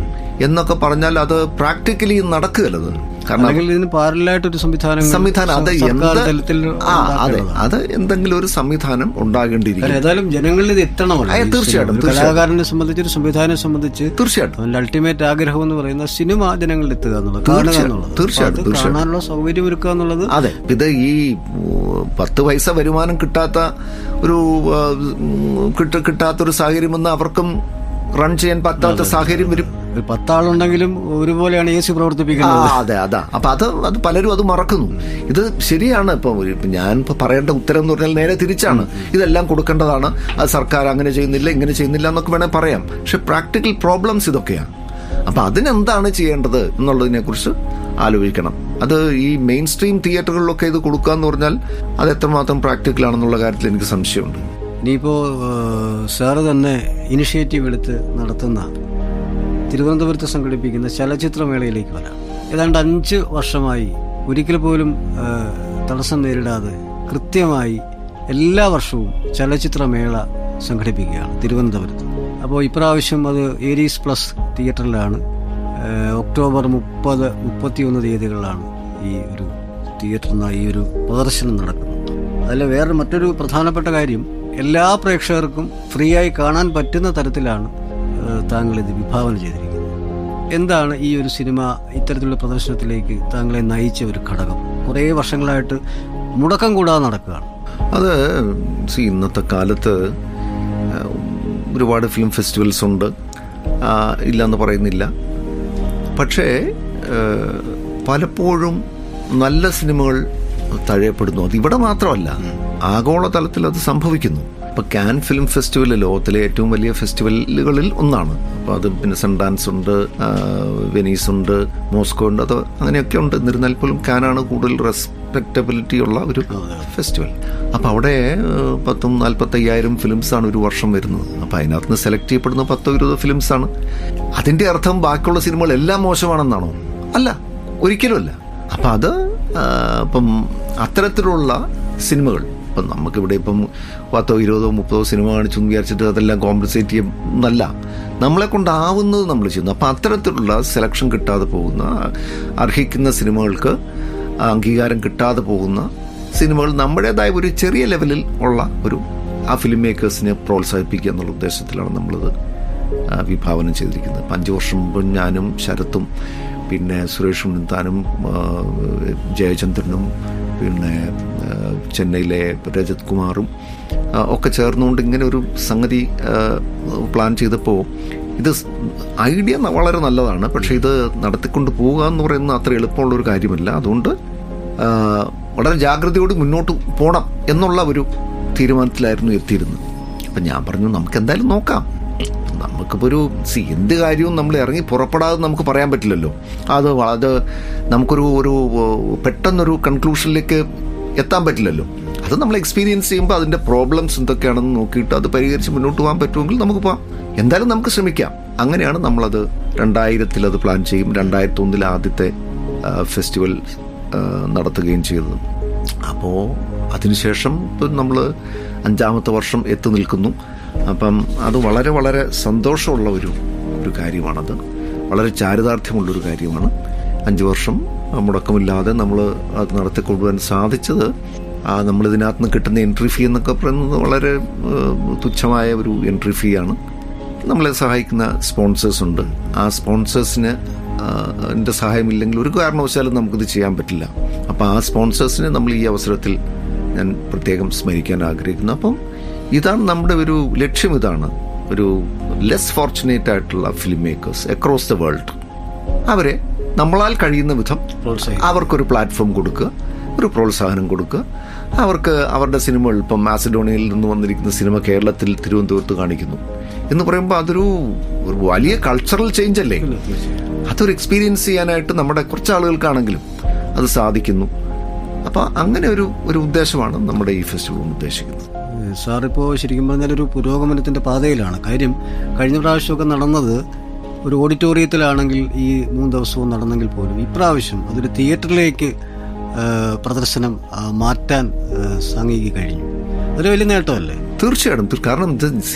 Speaker 3: എന്നൊക്കെ പറഞ്ഞാൽ അത് പ്രാക്ടിക്കലി നടക്കുകയല്ലത്. കാരണം
Speaker 2: ഇതിന് പാരലായിട്ടൊരു സംവിധാനം
Speaker 3: അത് എന്തെങ്കിലും ഒരു സംവിധാനം ഉണ്ടാകേണ്ടിയിരിക്കും.
Speaker 2: ഏതായാലും ജനങ്ങളിൽ ഇത് എത്തണമല്ലോ.
Speaker 3: തീർച്ചയായിട്ടും
Speaker 2: കലാകാരനെ സംബന്ധിച്ച് ഒരു സംവിധാനം സംബന്ധിച്ച്
Speaker 3: തീർച്ചയായിട്ടും
Speaker 2: അൾട്ടിമേറ്റ് ആഗ്രഹം എന്ന് പറയുന്ന സിനിമ ജനങ്ങളിൽ എത്തുക എന്നുള്ളത്,
Speaker 3: തീർച്ചയായിട്ടും
Speaker 2: കാണാനുള്ള സൗകര്യം ഒരുക്കുക എന്നുള്ളത്.
Speaker 3: അതെ, ഇത് ഈ 10 പൈസ വരുമാനം കിട്ടാത്തൊരു സാഹചര്യമെന്ന് അവർക്കും റൺ ചെയ്യാൻ പറ്റാത്ത സാഹചര്യം വരും.
Speaker 2: 10 ആളുണ്ടെങ്കിലും ഒരുപോലെയാണ് AC പ്രവർത്തിപ്പിക്കുന്നത്.
Speaker 3: അതെ, അപ്പൊ അത് പലരും അത് മറക്കുന്നു. ഇത് ശരിയാണ്. ഇപ്പൊ ഞാൻ പറയേണ്ട ഉത്തരം എന്ന് പറഞ്ഞാൽ നേരെ തിരിച്ചാണ്. ഇതെല്ലാം കൊടുക്കേണ്ടതാണ്, അത് സർക്കാർ അങ്ങനെ ചെയ്യുന്നില്ല ഇങ്ങനെ ചെയ്യുന്നില്ല എന്നൊക്കെ വേണേൽ പറയാം. പക്ഷെ പ്രാക്ടിക്കൽ പ്രോബ്ലംസ് ഇതൊക്കെയാണ്. അപ്പൊ അതിനെന്താണ് ചെയ്യേണ്ടത് എന്നുള്ളതിനെ കുറിച്ച് ആലോചിക്കണം. അത് ഈ മെയിൻ സ്ട്രീം തിയേറ്ററുകളിലൊക്കെ ഇത് കൊടുക്കുക എന്ന് പറഞ്ഞാൽ അത് എത്രമാത്രം പ്രാക്ടിക്കൽ ആണെന്നുള്ള കാര്യത്തിൽ എനിക്ക് സംശയമുണ്ട്.
Speaker 2: ഇനിയിപ്പോൾ സാറ് തന്നെ ഇനിഷ്യേറ്റീവ് എടുത്ത് നടത്തുന്ന തിരുവനന്തപുരത്ത് സംഘടിപ്പിക്കുന്ന ചലച്ചിത്രമേളയിലേക്ക് വരാം. ഏതാണ്ട് 5 വർഷമായി ഒരിക്കൽ പോലും തടസ്സം നേരിടാതെ കൃത്യമായി എല്ലാ വർഷവും ചലച്ചിത്രമേള സംഘടിപ്പിക്കുകയാണ് തിരുവനന്തപുരത്ത്. അപ്പോൾ ഇപ്രാവശ്യം അത് ഏരീസ് പ്ലസ് തിയേറ്ററിലാണ്. ഒക്ടോബർ 30, 31 തീയതികളിലാണ് ഈ ഒരു തിയേറ്ററിൽ ഈ ഒരു പ്രദർശനം നടക്കുന്നത്. അതിൽ വേറെ മറ്റൊരു പ്രധാനപ്പെട്ട കാര്യം, എല്ലാ പ്രേക്ഷകർക്കും ഫ്രീ ആയി കാണാൻ പറ്റുന്ന തരത്തിലാണ് താങ്കൾ ഇത് വിഭാവന ചെയ്തിരിക്കുന്നത്. എന്താണ് ഈ ഒരു സിനിമ ഇത്തരത്തിലുള്ള പ്രദർശനത്തിലേക്ക് താങ്കളെ നയിച്ച ഒരു ഘടകം? കുറേ വർഷങ്ങളായിട്ട് മുടക്കം കൂടാതെ നടക്കുകയാണ്.
Speaker 3: അത് ഇന്നത്തെ കാലത്ത് ഒരുപാട് ഫിലിം ഫെസ്റ്റിവൽസ് ഉണ്ട്, ഇല്ലയെന്ന് പറയുന്നില്ല. പക്ഷേ പലപ്പോഴും നല്ല സിനിമകൾ തഴയപ്പെടുന്നു. അത് ഇവിടെ മാത്രമല്ല, ആഗോളതലത്തിൽ അത് സംഭവിക്കുന്നു. ഇപ്പോൾ കാൻ ഫിലിം ഫെസ്റ്റിവൽ ലോകത്തിലെ ഏറ്റവും വലിയ ഫെസ്റ്റിവലുകളിൽ ഒന്നാണ്. അപ്പോൾ അത് പിന്നെ സൺഡാൻസ് ഉണ്ട്, വെനീസ് ഉണ്ട്, മോസ്കോ ഉണ്ട്, അത് അങ്ങനെയൊക്കെ ഉണ്ട്. എന്നിരുന്നാൽ പോലും കാനാണ് കൂടുതൽ റെസ്പെക്റ്റബിലിറ്റി ഉള്ള ഒരു ഫെസ്റ്റിവൽ. അപ്പോൾ അവിടെ 40,000-45,000 ഫിലിംസാണ് ഒരു വർഷം വരുന്നത്. അപ്പോൾ അതിനകത്ത് നിന്ന് സെലക്ട് ചെയ്യപ്പെടുന്ന 10-20 ഫിലിംസാണ്. അതിൻ്റെ അർത്ഥം ബാക്കിയുള്ള സിനിമകൾ എല്ലാം മോശമാണെന്നാണോ? അല്ല, ഒരിക്കലുമല്ല. അപ്പം അത് ഇപ്പം അത്തരത്തിലുള്ള സിനിമകൾ ഇപ്പം നമുക്കിവിടെ ഇപ്പം 10-20-30 സിനിമ കാണിച്ചെന്ന് വിചാരിച്ചിട്ട് അതെല്ലാം കോമ്പൻസേറ്റ് ചെയ്യുന്നല്ല, നമ്മളെ കൊണ്ടാവുന്നത് നമ്മൾ ചെയ്യുന്നു. അപ്പം അത്തരത്തിലുള്ള സെലക്ഷൻ കിട്ടാതെ പോകുന്ന, അർഹിക്കുന്ന സിനിമകൾക്ക് അംഗീകാരം കിട്ടാതെ പോകുന്ന സിനിമകൾ നമ്മുടേതായ ഒരു ചെറിയ ലെവലിൽ ഉള്ള ആ ഫിലിം മേക്കേഴ്സിനെ പ്രോത്സാഹിപ്പിക്കുക എന്നുള്ള ഉദ്ദേശത്തിലാണ് നമ്മളിത് വിഭാവനം ചെയ്തിരിക്കുന്നത്. 5 വർഷം മുമ്പ് ഞാനും ശരത്തും പിന്നെ സുരേഷ് ഉണ്ണിത്താനും ജയചന്ദ്രനും പിന്നെ ചെന്നൈയിലെ രജത് കുമാറും ഒക്കെ ചേർന്നുകൊണ്ട് ഇങ്ങനെ ഒരു സംഗതി പ്ലാൻ ചെയ്തപ്പോൾ ഇത് ഐഡിയ വളരെ നല്ലതാണ്, പക്ഷേ ഇത് നടത്തിക്കൊണ്ട് പോവുക എന്ന് പറയുന്നത് അത്ര എളുപ്പമുള്ളൊരു കാര്യമല്ല. അതുകൊണ്ട് വളരെ ജാഗ്രതയോട് മുന്നോട്ട് പോകണം എന്നുള്ള ഒരു തീരുമാനത്തിലായിരുന്നു എത്തിയിരുന്നത്. അപ്പം ഞാൻ പറഞ്ഞു നമുക്ക് എന്തായാലും നോക്കാം. നമുക്കിപ്പോൾ ഒരു എന്ത് കാര്യവും നമ്മൾ ഇറങ്ങി പുറപ്പെടാതെ നമുക്ക് പറയാൻ പറ്റില്ലല്ലോ. അത് നമുക്കൊരു പെട്ടെന്നൊരു കൺക്ലൂഷനിലേക്ക് എത്താൻ പറ്റില്ലല്ലോ. അത് നമ്മൾ എക്സ്പീരിയൻസ് ചെയ്യുമ്പോൾ അതിൻ്റെ പ്രോബ്ലംസ് എന്തൊക്കെയാണെന്ന് നോക്കിയിട്ട് അത് പരിഹരിച്ച് മുന്നോട്ട് പോകാൻ പറ്റുമെങ്കിൽ നമുക്ക് പോകാം. എന്തായാലും നമുക്ക് ശ്രമിക്കാം. അങ്ങനെയാണ് നമ്മളത് 2000 അത് പ്ലാൻ ചെയ്യും. 2001 ആദ്യത്തെ ഫെസ്റ്റിവൽ നടത്തുകയും ചെയ്തത്. അപ്പോൾ അതിനുശേഷം നമ്മൾ 5ാമത്തെ വർഷം എത്തി നിൽക്കുന്നു. അപ്പം അത് വളരെ വളരെ സന്തോഷമുള്ള ഒരു കാര്യമാണത്. വളരെ ചാരിതാർത്ഥ്യമുള്ളൊരു കാര്യമാണ്. 5 വർഷം മുടക്കമില്ലാതെ നമ്മൾ അത് നടത്തിക്കൊണ്ടുപോകാൻ സാധിച്ചത്. നമ്മളിതിനകത്ത് നിന്ന് കിട്ടുന്ന എൻട്രി ഫീ എന്നൊക്കെ പറയുന്നത് വളരെ തുച്ഛമായ ഒരു എൻട്രി ഫീ ആണ്. നമ്മളെ സഹായിക്കുന്ന സ്പോൺസേഴ്സ് ഉണ്ട്. ആ സ്പോൺസേഴ്സിന് എൻ്റെ സഹായമില്ലെങ്കിൽ ഒരു കാരണവശാലും നമുക്കിത് ചെയ്യാൻ പറ്റില്ല. അപ്പോൾ ആ സ്പോൺസേഴ്സിനെ നമ്മൾ ഈ അവസരത്തിൽ ഞാൻ പ്രത്യേകം സ്മരിക്കാൻ ആഗ്രഹിക്കുന്നു. അപ്പം ഇതാണ് നമ്മുടെ ഒരു ലക്ഷ്യം. ഇതാണ് ഒരു ലെസ് ഫോർച്ചുനേറ്റ് ആയിട്ടുള്ള film makers across the world, അവരെ നമ്മളാൽ കഴിയുന്ന വിധം അവർക്കൊരു പ്ലാറ്റ്ഫോം കൊടുക്കുക, ഒരു പ്രോത്സാഹനം കൊടുക്കുക. അവർക്ക് അവരുടെ സിനിമകൾ ഇപ്പം മാസിഡോണിയയിൽ നിന്ന് വന്നിരിക്കുന്ന സിനിമ കേരളത്തിൽ തിരുവനന്തപുരത്ത് കാണിക്കുന്നു എന്ന് പറയുമ്പോൾ അതൊരു വലിയ കൾച്ചറൽ ചേഞ്ച് അല്ലേ. അതൊരു എക്സ്പീരിയൻസ് ചെയ്യാനായിട്ട് നമ്മുടെ കുറച്ച് ആളുകൾക്കാണെങ്കിലും അത് സാധിക്കുന്നു. അപ്പോൾ അങ്ങനെ ഒരു ഉദ്ദേശമാണ് നമ്മുടെ ഈ ഫെസ്റ്റിവൽ ഉദ്ദേശിക്കുന്നത്.
Speaker 2: സാറിപ്പോൾ ശരിക്കും പറഞ്ഞാൽ ഒരു പുരോഗമനത്തിൻ്റെ പാതയിലാണ്. കാര്യം കഴിഞ്ഞ പ്രാവശ്യമൊക്കെ നടന്നത് ഒരു ഓഡിറ്റോറിയത്തിലാണെങ്കിൽ ഈ 3 ദിവസവും നടന്നെങ്കിൽ പോലും ഇപ്രാവശ്യം അതൊരു തിയേറ്ററിലേക്ക് പ്രദർശനം മാറ്റാൻ സാങ്കേതിക കഴിഞ്ഞു. അതൊരു വലിയ നേട്ടമല്ലേ?
Speaker 3: തീർച്ചയായിട്ടും. കാരണം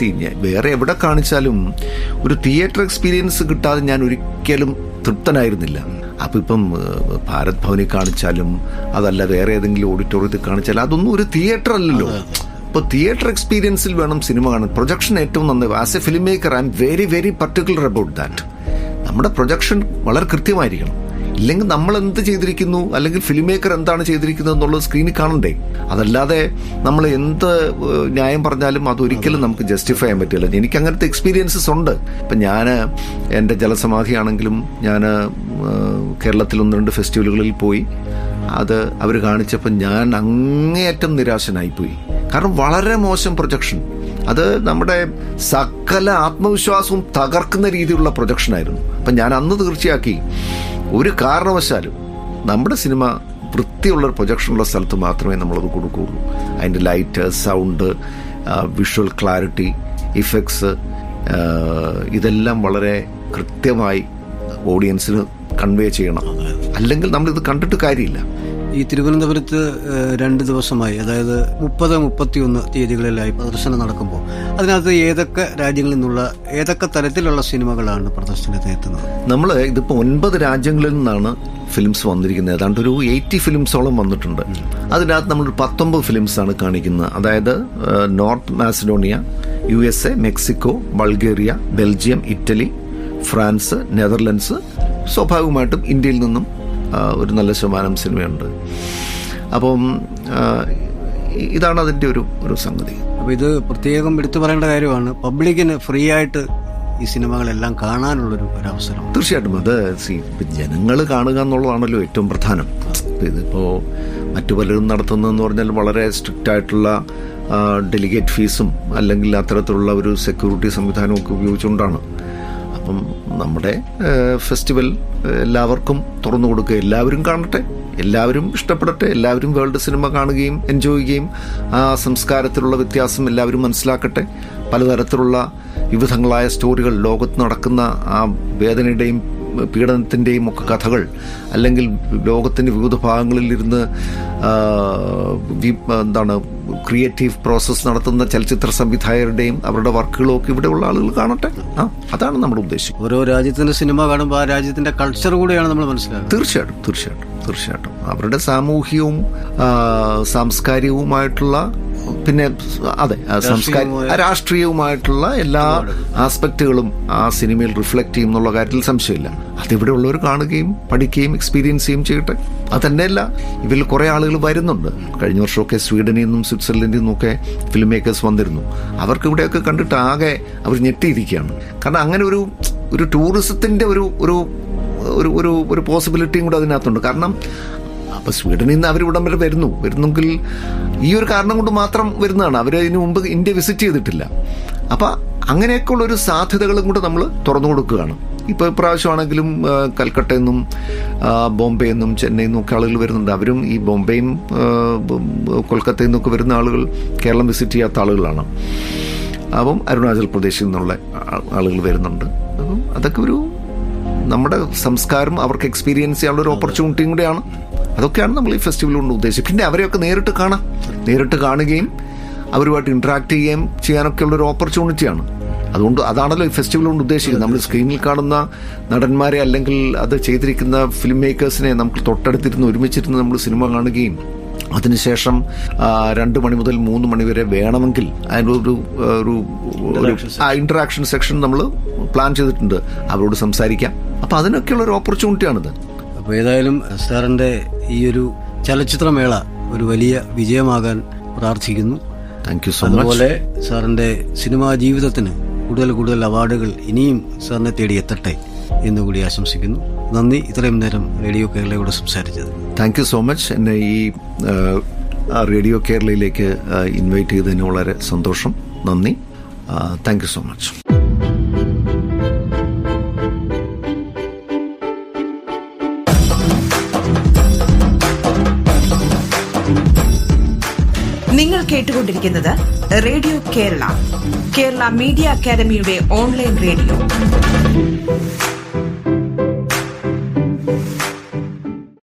Speaker 3: വേറെ എവിടെ കാണിച്ചാലും ഒരു തിയേറ്റർ എക്സ്പീരിയൻസ് കിട്ടാതെ ഞാൻ ഒരിക്കലും തൃപ്തനായിരുന്നില്ല. അപ്പം ഇപ്പം ഭാരത് ഭവനിൽ കാണിച്ചാലും അതല്ല വേറെ ഏതെങ്കിലും ഓഡിറ്റോറിയത്തിൽ കാണിച്ചാലും അതൊന്നും ഒരു തിയേറ്റർ അല്ലല്ലോ. ഇപ്പോൾ തിയേറ്റർ എക്സ്പീരിയൻസിൽ വേണം സിനിമ കാണാൻ. പ്രൊജക്ഷൻ ഏറ്റവും നന്നായി. As A film maker I am very very particular about that. നമ്മുടെ പ്രൊജക്ഷൻ വളരെ കൃത്യമായിരിക്കണം. ഇല്ലെങ്കിൽ നമ്മൾ എന്ത് ചെയ്തിരിക്കുന്നു അല്ലെങ്കിൽ ഫിലിം മേക്കർ എന്താണ് ചെയ്തിരിക്കുന്നത് എന്നുള്ളത് സ്ക്രീനിൽ കാണണ്ടേ. അതല്ലാതെ നമ്മൾ എന്ത് ന്യായം പറഞ്ഞാലും അതൊരിക്കലും നമുക്ക് ജസ്റ്റിഫൈ ചെയ്യാൻ പറ്റില്ല. എനിക്ക് അങ്ങനത്തെ എക്സ്പീരിയൻസസ് ഉണ്ട്. ഇപ്പം ഞാൻ എൻ്റെ ജലസമാധി ആണെങ്കിലും ഞാൻ കേരളത്തിൽ 1-2 ഫെസ്റ്റിവലുകളിൽ പോയി അത് അവർ കാണിച്ചപ്പോൾ ഞാൻ അങ്ങേയറ്റം നിരാശനായിപ്പോയി. കാരണം വളരെ മോശം പ്രൊജക്ഷൻ. അത് നമ്മുടെ സകല ആത്മവിശ്വാസവും തകർക്കുന്ന രീതിയിലുള്ള പ്രൊജക്ഷനായിരുന്നു. അപ്പം ഞാൻ അന്ന് തീർച്ചയാക്കി ഒരു കാരണവശാലും നമ്മുടെ സിനിമ വൃത്തിയുള്ള പ്രൊജക്ഷനുള്ള സ്ഥലത്ത് മാത്രമേ നമ്മളത് കൊടുക്കുകയുള്ളൂ. അതിൻ്റെ light, sound, visual clarity, effects ഇതെല്ലാം വളരെ കൃത്യമായി ഓഡിയൻസിന് കൺവേ ചെയ്യണം. അല്ലെങ്കിൽ നമ്മളിത് കണ്ടിട്ട് കാര്യമില്ല.
Speaker 2: ഈ തിരുവനന്തപുരത്ത് 2 ദിവസമായി, അതായത് 30-31 തീയതികളിലായി പ്രദർശനം നടക്കുമ്പോൾ അതിനകത്ത് ഏതൊക്കെ രാജ്യങ്ങളിൽ നിന്നുള്ള ഏതൊക്കെ തരത്തിലുള്ള സിനിമകളാണ് പ്രദർശനത്തിന് എത്തുന്നത്?
Speaker 3: നമ്മൾ ഇതിപ്പോൾ 9 രാജ്യങ്ങളിൽ നിന്നാണ് ഫിലിംസ് വന്നിരിക്കുന്നത്. ഏതാണ്ട് ഒരു 80 ഫിലിംസോളം വന്നിട്ടുണ്ട്. അതിനകത്ത് നമ്മൾ 19 ഫിലിംസാണ് കാണിക്കുന്നത്. അതായത് north Macedonia, USA, Mexico, Bulgaria, Belgium, Italy, France, Netherlands, സ്വാഭാവികമായിട്ടും ഇന്ത്യയിൽ നിന്നും ഒരു നല്ല ശതമാനം സിനിമയുണ്ട്. അപ്പം ഇതാണ് അതിൻ്റെ ഒരു സംഗതി.
Speaker 2: അപ്പോൾ ഇത് പ്രത്യേകം എടുത്തു പറയേണ്ട കാര്യമാണ്. പബ്ലിക്കിന് ഫ്രീ ആയിട്ട് ഈ സിനിമകളെല്ലാം കാണാനുള്ളൊരു അവസരം.
Speaker 3: തീർച്ചയായിട്ടും. അത് ജനങ്ങൾ കാണുക എന്നുള്ളതാണല്ലോ ഏറ്റവും പ്രധാനം. ഇതിപ്പോൾ മറ്റു പലരും നടത്തുന്നതെന്ന് പറഞ്ഞാൽ വളരെ സ്ട്രിക്റ്റ് ആയിട്ടുള്ള ഡെലിഗേറ്റ് ഫീസും അല്ലെങ്കിൽ അത്തരത്തിലുള്ള ഒരു സെക്യൂരിറ്റി സംവിധാനമൊക്കെ ഉപയോഗിച്ചുകൊണ്ടാണ്. അപ്പം നമ്മുടെ ഫെസ്റ്റിവൽ എല്ലാവർക്കും തുറന്നു കൊടുക്കുക. എല്ലാവരും കാണട്ടെ, എല്ലാവരും ഇഷ്ടപ്പെടട്ടെ, എല്ലാവരും വേൾഡ് സിനിമ കാണുകയും എൻജോയ് ചെയ്യുകയും ആ സംസ്കാരത്തിലുള്ള വ്യത്യാസം എല്ലാവരും മനസ്സിലാക്കട്ടെ. പലതരത്തിലുള്ള വിവിധങ്ങളായ സ്റ്റോറികൾ, ലോകത്ത് നടക്കുന്ന ആ വേദനയുടെയും പീഡനത്തിൻ്റെയും ഒക്കെ കഥകൾ, അല്ലെങ്കിൽ ലോകത്തിൻ്റെ വിവിധ ഭാഗങ്ങളിൽ ഇരുന്ന് ക്രിയേറ്റീവ് പ്രോസസ്സ് നടത്തുന്ന ചലച്ചിത്ര സംവിധായകരുടെയും അവരുടെ വർക്കുകളും ഒക്കെ ഇവിടെയുള്ള ആളുകൾ കാണട്ടെ. അതാണ് നമ്മുടെ ഉദ്ദേശം.
Speaker 2: ഓരോ രാജ്യത്തിൻ്റെ സിനിമ കാണുമ്പോൾ ആ രാജ്യത്തിൻ്റെ കൾച്ചർ കൂടെയാണ് നമ്മൾ മനസ്സിലാക്കുന്നത്.
Speaker 3: തീർച്ചയായിട്ടും. അവരുടെ സാമൂഹികവും സാംസ്കാരികവുമായിട്ടുള്ള പിന്നെ അതെ രാഷ്ട്രീയവുമായിട്ടുള്ള എല്ലാ ആസ്പെക്റ്റുകളും ആ സിനിമയിൽ റിഫ്ലക്ട് ചെയ്യും എന്നുള്ള കാര്യത്തിൽ സംശയമില്ല. അതിവിടെ ഉള്ളവർ കാണുകയും പഠിക്കുകയും എക്സ്പീരിയൻസ് ചെയ്യുകയും ചെയ്യട്ടെ. അത് തന്നെയല്ല, ഇവരിൽ കുറെ ആളുകൾ വരുന്നുണ്ട്. കഴിഞ്ഞ വർഷമൊക്കെ സ്വീഡനിൽ നിന്നും സ്വിറ്റ്സർലൻഡിൽ നിന്നൊക്കെ ഫിലിം മേക്കേഴ്സ് വന്നിരുന്നു. അവർക്ക് ഇവിടെയൊക്കെ കണ്ടിട്ട് ആകെ അവർ ഞെട്ടിയിരിക്കുകയാണ്. കാരണം അങ്ങനെ ഒരു ടൂറിസത്തിന്റെ ഒരു പോസിബിലിറ്റിയും കൂടെ അതിനകത്തുണ്ട്. കാരണം അപ്പൊ സ്വീഡനിൽ നിന്ന് അവരിവിടം വരെ വരുന്നെങ്കിൽ ഈ ഒരു കാരണം കൊണ്ട് മാത്രം വരുന്നതാണ്. അവർ ഇതിനു മുമ്പ് ഇന്ത്യ വിസിറ്റ് ചെയ്തിട്ടില്ല. അപ്പൊ അങ്ങനെയൊക്കെയുള്ള ഒരു സാധ്യതകളും കൂടെ നമ്മൾ തുറന്നു കൊടുക്കുകയാണ്. ഇപ്പൊ ഇപ്രാവശ്യമാണെങ്കിലും കൽക്കട്ടയിൽ നിന്നും ബോംബെ നിന്നും ചെന്നൈയിൽ നിന്നും ഒക്കെ ആളുകൾ വരുന്നുണ്ട്. അവരും ഈ ബോംബെയും കൊൽക്കത്തയിൽ നിന്നൊക്കെ വരുന്ന ആളുകൾ കേരളം വിസിറ്റ് ചെയ്യാത്ത ആളുകളാണ്. അപ്പം അരുണാചൽ പ്രദേശിൽ നിന്നുള്ള ആളുകൾ വരുന്നുണ്ട്. അപ്പം അതൊക്കെ നമ്മുടെ സംസ്കാരം അവർക്ക് എക്സ്പീരിയൻസ് ചെയ്യാനുള്ള ഒരു ഓപ്പർച്യൂണിറ്റിയും കൂടെയാണ്. അതൊക്കെയാണ് നമ്മൾ ഈ ഫെസ്റ്റിവൽ കൊണ്ട് ഉദ്ദേശിച്ചത്. പിന്നെ അവരെയൊക്കെ നേരിട്ട് കാണുകയും അവരുമായിട്ട് ഇന്ററാക്ട് ചെയ്യുകയും ചെയ്യാനൊക്കെ ഉള്ളൊരു ഓപ്പർച്യൂണിറ്റിയാണ്. അതുകൊണ്ട് അതാണല്ലോ ഈ ഫെസ്റ്റിവൽ കൊണ്ട് ഉദ്ദേശിക്കുന്നത്. നമ്മൾ സ്ക്രീനിൽ കാണുന്ന നടന്മാരെ അല്ലെങ്കിൽ അത് ചെയ്തിരിക്കുന്ന ഫിലിം മേക്കേഴ്സിനെ നമുക്ക് തൊട്ടടുത്തിരുന്ന് ഒരുമിച്ചിരുന്ന് നമ്മൾ സിനിമ കാണുകയും അതിനുശേഷം 2 മണി മുതൽ 3 മണി വരെ വേണമെങ്കിൽ അതിനൊരു ഇന്ററാക്ഷൻ സെക്ഷൻ നമ്മൾ പ്ലാൻ ചെയ്തിട്ടുണ്ട്. അവരോട് സംസാരിക്കാം. അപ്പൊ അതിനൊക്കെയുള്ള ഒരു ഓപ്പർച്യൂണിറ്റിയാണിത്.
Speaker 2: അപ്പോൾ ഏതായാലും സാറിന്റെ ഈ ഒരു ചലച്ചിത്രമേള ഒരു വലിയ വിജയമാകാൻ പ്രാർത്ഥിക്കുന്നു.
Speaker 3: Thank you so much.
Speaker 2: അതുപോലെ സാറിന്റെ സിനിമാ ജീവിതത്തിന് കൂടുതൽ അവാർഡുകൾ ഇനിയും സാറിനെ തേടി എത്തട്ടെ എന്നുകൂടി ആശംസിക്കുന്നു. നന്ദി, ഇത്രയും നേരം റേഡിയോ കേരളയോട് സംസാരിച്ചത്.
Speaker 3: Thank you so much. എന്നെ ഈ റേഡിയോ കേരളയിലേക്ക് ഇൻവൈറ്റ് ചെയ്തതിന് വളരെ സന്തോഷം. നന്ദി. Thank you so much.
Speaker 4: നിങ്ങൾ കേട്ടുകൊണ്ടിരിക്കുന്നത് റേഡിയോ കേരള മീഡിയ അക്കാദമിയുടെ ഓൺലൈൻ റേഡിയോ.